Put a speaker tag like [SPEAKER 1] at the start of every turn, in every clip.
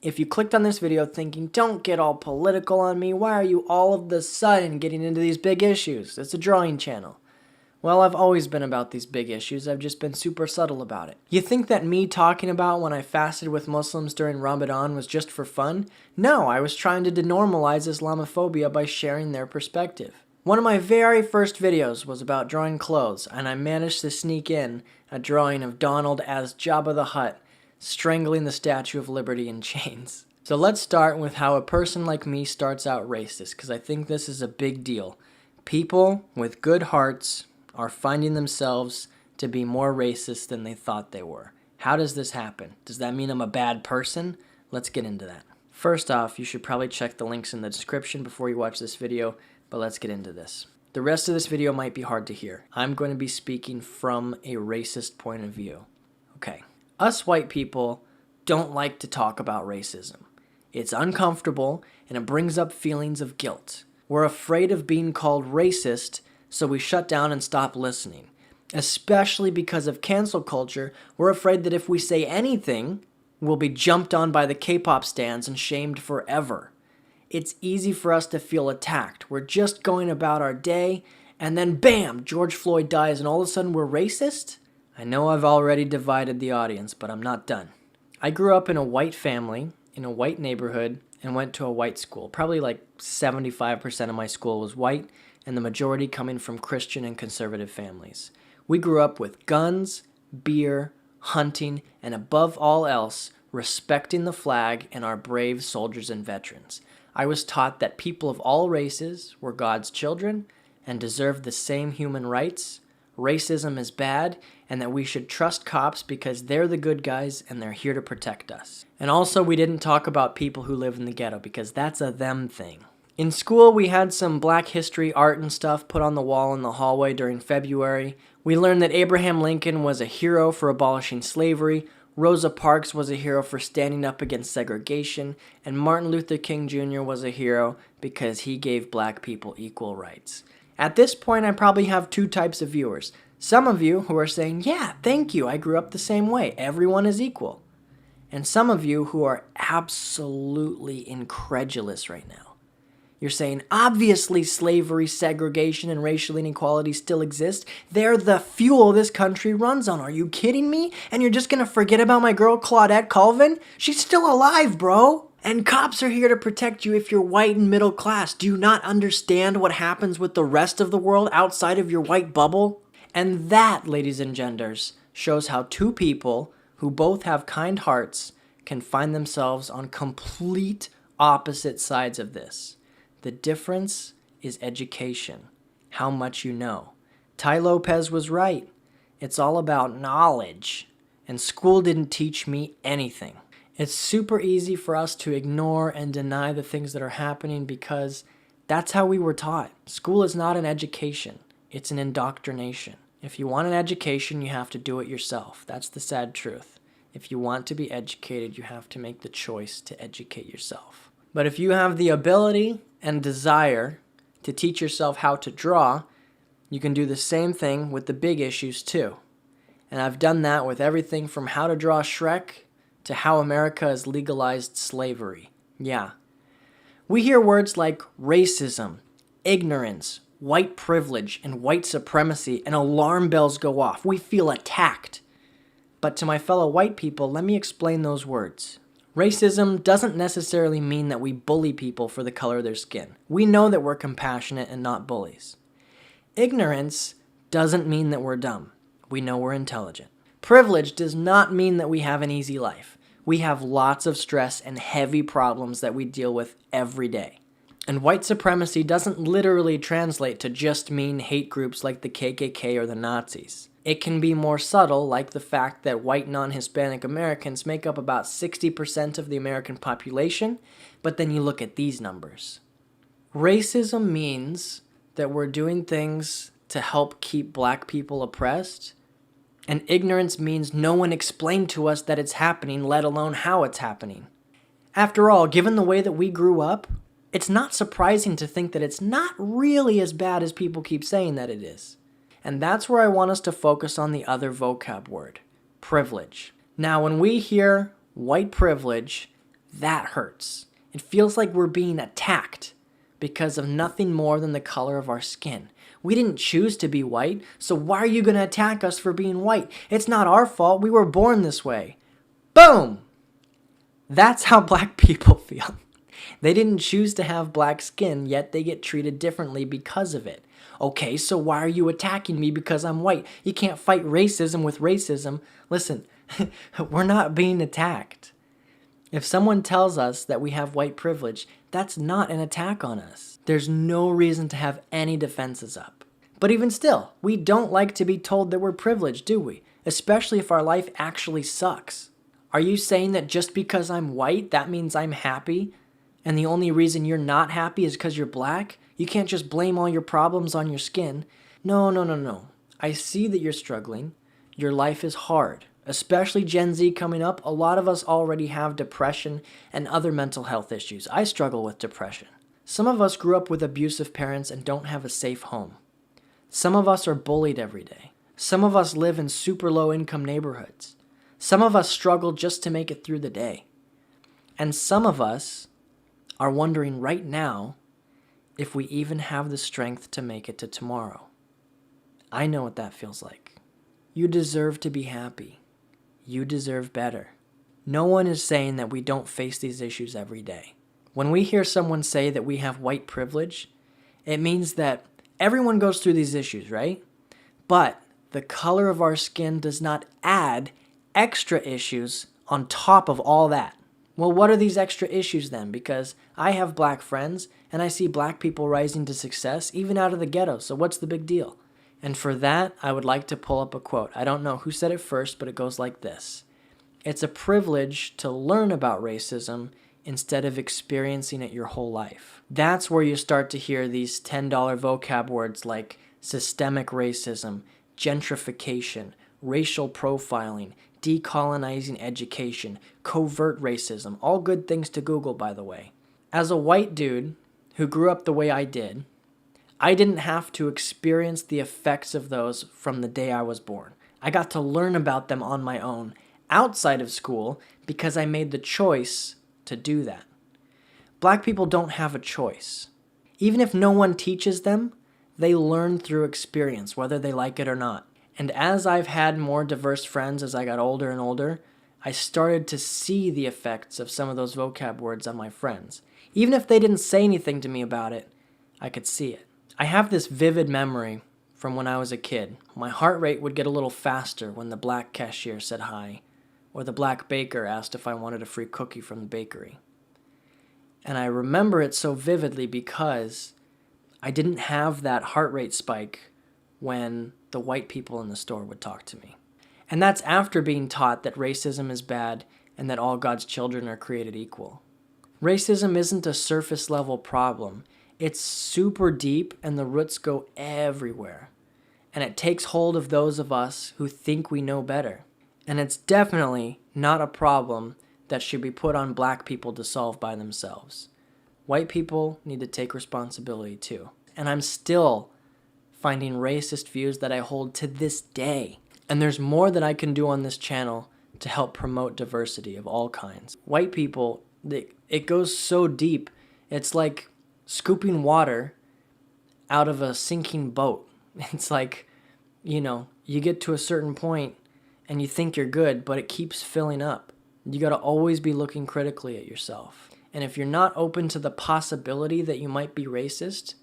[SPEAKER 1] If you clicked on this video thinking, don't get all political on me, why are you all of the sudden getting into these big issues? It's a drawing channel. Well, I've always been about these big issues, I've just been super subtle about it. You think that me talking about when I fasted with Muslims during Ramadan was just for fun? No, I was trying to denormalize Islamophobia by sharing their perspective. One of my very first videos was about drawing clothes, and I managed to sneak in a drawing of Donald as Jabba the Hutt, strangling the Statue of Liberty in chains. So let's start with how a person like me starts out racist, because I think this is a big deal. People with good hearts are finding themselves to be more racist than they thought they were. How does this happen? Does that mean I'm a bad person? Let's get into that. First off, you should probably check the links in the description before you watch this video, but let's get into this. The rest of this video might be hard to hear. I'm going to be speaking from a racist point of view. Okay. Us white people don't like to talk about racism. It's uncomfortable and it brings up feelings of guilt. We're afraid of being called racist, so we shut down and stop listening. Especially because of cancel culture, we're afraid that if we say anything, we'll be jumped on by the K-pop stans and shamed forever. It's easy for us to feel attacked. We're just going about our day, and then bam, George Floyd dies, and all of a sudden we're racist? I know I've already divided the audience, but I'm not done. I grew up in a white family, in a white neighborhood, and went to a white school. Probably like 75% of my school was white, and the majority coming from Christian and conservative families. We grew up with guns, beer, hunting, and above all else, respecting the flag and our brave soldiers and veterans. I was taught that people of all races were God's children and deserved the same human rights. Racism is bad, and that we should trust cops because they're the good guys and they're here to protect us. And also, we didn't talk about people who live in the ghetto because that's a them thing. In school, we had some Black history art and stuff put on the wall in the hallway during February. We learned that Abraham Lincoln was a hero for abolishing slavery, Rosa Parks was a hero for standing up against segregation, and Martin Luther King Jr. was a hero because he gave black people equal rights. At this point, I probably have two types of viewers. Some of you who are saying, yeah, thank you, I grew up the same way, everyone is equal. And some of you who are absolutely incredulous right now. You're saying, obviously slavery, segregation, and racial inequality still exist. They're the fuel this country runs on. Are you kidding me? And you're just gonna forget about my girl Claudette Colvin? She's still alive, bro. And cops are here to protect you if you're white and middle class. Do you not understand what happens with the rest of the world outside of your white bubble? And that, ladies and genders, shows how two people who both have kind hearts can find themselves on complete opposite sides of this. The difference is education, how much you know. Tai Lopez was right. It's all about knowledge, and school didn't teach me anything. It's super easy for us to ignore and deny the things that are happening because that's how we were taught. School is not an education, it's an indoctrination. If you want an education, you have to do it yourself. That's the sad truth. If you want to be educated, you have to make the choice to educate yourself. But if you have the ability and desire to teach yourself how to draw, you can do the same thing with the big issues too. And I've done that with everything from how to draw Shrek to how America has legalized slavery. Yeah. We hear words like racism, ignorance, white privilege, and white supremacy, and alarm bells go off. We feel attacked. But to my fellow white people, let me explain those words. Racism doesn't necessarily mean that we bully people for the color of their skin. We know that we're compassionate and not bullies. Ignorance doesn't mean that we're dumb. We know we're intelligent. Privilege does not mean that we have an easy life. We have lots of stress and heavy problems that we deal with every day. And white supremacy doesn't literally translate to just mean hate groups like the KKK or the Nazis. It can be more subtle, like the fact that white non-Hispanic Americans make up about 60% of the American population, but then you look at these numbers. Racism means that we're doing things to help keep black people oppressed, and ignorance means no one explained to us that it's happening, let alone how it's happening. After all, given the way that we grew up, it's not surprising to think that it's not really as bad as people keep saying that it is. And that's where I want us to focus on the other vocab word, privilege. Now, when we hear white privilege, That hurts. It feels like we're being attacked because of nothing more than the color of our skin. We didn't choose to be white, so why are you going to attack us for being white? It's not our fault. We were born this way. Boom! That's how black people feel. They didn't choose to have black skin, yet they get treated differently because of it. Okay, so why are you attacking me because I'm white? You can't fight racism with racism. Listen, we're not being attacked. If someone tells us that we have white privilege, that's not an attack on us. There's no reason to have any defenses up. But even still, we don't like to be told that we're privileged, do we? Especially if our life actually sucks. Are you saying that just because I'm white, that means I'm happy? And the only reason you're not happy is because you're black? You can't just blame all your problems on your skin. No. I see that you're struggling. Your life is hard. Especially Gen Z coming up, a lot of us already have depression and other mental health issues. I struggle with depression. Some of us grew up with abusive parents and don't have a safe home. Some of us are bullied every day. Some of us live in super low income neighborhoods. Some of us struggle just to make it through the day. And some of us are wondering right now if we even have the strength to make it to tomorrow. I know what that feels like. You deserve to be happy. You deserve better. No one is saying that we don't face these issues every day. When we hear someone say that we have white privilege, it means that everyone goes through these issues, right? But the color of our skin does not add extra issues on top of all that. Well, what are these extra issues then? Because I have black friends and I see black people rising to success even out of the ghetto. So what's the big deal? And for that, I would like to pull up a quote. I don't know who said it first, but it goes like this. It's a privilege to learn about racism instead of experiencing it your whole life. That's where you start to hear these $10 vocab words like systemic racism, gentrification, racial profiling, decolonizing education, covert racism, all good things to Google, by the way. As a white dude who grew up the way I did, I didn't have to experience the effects of those from the day I was born. I got to learn about them on my own outside of school because I made the choice to do that. Black people don't have a choice. Even if no one teaches them, they learn through experience, whether they like it or not. And as I've had more diverse friends as I got older and older, I started to see the effects of some of those vocab words on my friends. Even if they didn't say anything to me about it, I could see it. I have this vivid memory from when I was a kid. My heart rate would get a little faster when the black cashier said hi, or the black baker asked if I wanted a free cookie from the bakery. And I remember it so vividly because I didn't have that heart rate spike when the white people in the store would talk to me. And that's after being taught that racism is bad and that all God's children are created equal. Racism isn't a surface level problem. It's super deep and the roots go everywhere. And it takes hold of those of us who think we know better. And it's definitely not a problem that should be put on black people to solve by themselves. White people need to take responsibility too. And I'm still finding racist views that I hold to this day. And there's more that I can do on this channel to help promote diversity of all kinds. White people, it goes so deep. It's like scooping water out of a sinking boat. It's like, you get to a certain point and you think you're good, but it keeps filling up. You got to always be looking critically at yourself. And if you're not open to the possibility that you might be racist,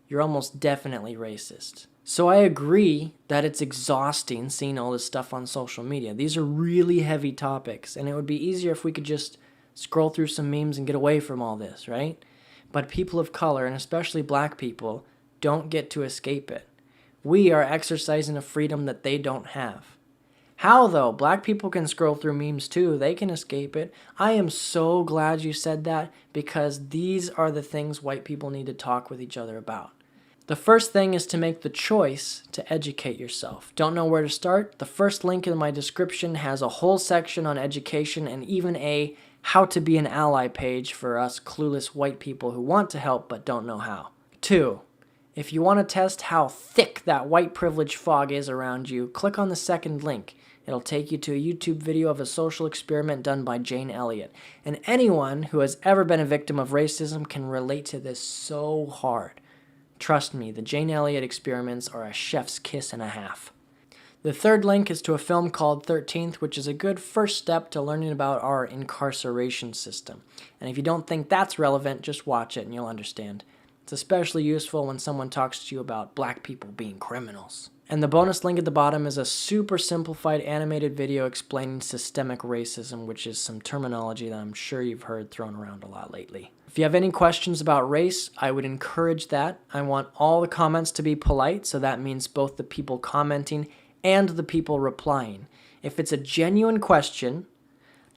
[SPEAKER 1] you're almost definitely racist. So I agree that it's exhausting seeing all this stuff on social media. These are really heavy topics, and it would be easier if we could just scroll through some memes and get away from all this, right? But people of color, and especially black people, don't get to escape it. We are exercising a freedom that they don't have. How, though? Black people can scroll through memes too. They can escape it. I am so glad you said that because these are the things white people need to talk with each other about. The first thing is to make the choice to educate yourself. Don't know where to start? The first link in my description has a whole section on education and even a how to be an ally page for us clueless white people who want to help but don't know how. 2. If you want to test how thick that white privilege fog is around you, click on the second link. It'll take you to a YouTube video of a social experiment done by Jane Elliot. And anyone who has ever been a victim of racism can relate to this so hard. Trust me, the Jane Elliot experiments are a chef's kiss and a half. The third link is to a film called 13th, which is a good first step to learning about our incarceration system. And if you don't think that's relevant, just watch it and you'll understand. It's especially useful when someone talks to you about black people being criminals. And the bonus link at the bottom is a super simplified animated video explaining systemic racism, which is some terminology that I'm sure you've heard thrown around a lot lately. If you have any questions about race, I would encourage that. I want all the comments to be polite, so that means both the people commenting and the people replying. If it's a genuine question,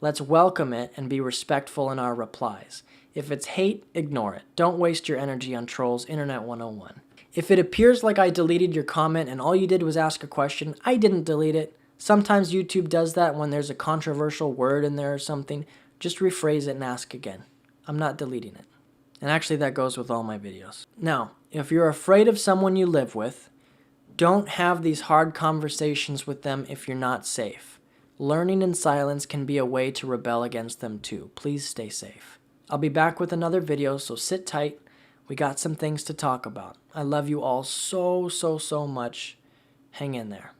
[SPEAKER 1] let's welcome it and be respectful in our replies. If it's hate, ignore it. Don't waste your energy on trolls, Internet 101. If it appears like I deleted your comment and all you did was ask a question, I didn't delete it. Sometimes YouTube does that when there's a controversial word in there or something. Just rephrase it and ask again. I'm not deleting it. And actually that goes with all my videos. Now, if you're afraid of someone you live with, don't have these hard conversations with them if you're not safe. Learning in silence can be a way to rebel against them too. Please stay safe. I'll be back with another video, so sit tight. We got some things to talk about. I love you all so much. Hang in there.